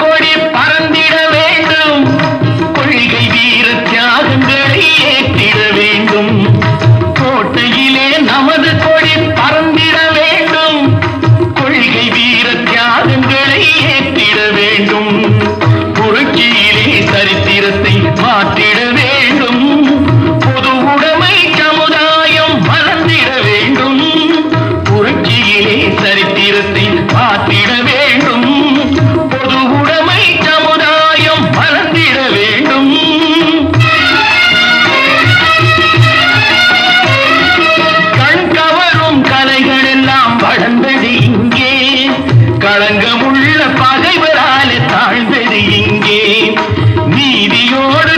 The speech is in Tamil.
கொடி பறந்திட வேண்டும், கொள்கை வீர தியாகங்களை ஏற்றிட வேண்டும். கோட்டையிலே நமது கொடி பறந்திட வேண்டும், கொள்கை வீர தியாகங்களை ஏற்றிட வேண்டும். புரட்சியிலே சரித்திரத்தை மாற்றிட வேண்டும், பொது உடைமை சமுதாயம் வளர்ந்திட வேண்டும். புரட்சியிலே சரித்திரத்தை மாற்றிட வேண்டும், பொது உடைமை சமுதாயம் வளர்ந்திட வேண்டும். கண் கவரும் கலைகள் எல்லாம் வளர்ந்தது இங்கே, களங்கமுள்ள பகைவராலே தாழ்ந்தது இங்கே. நீதியோடு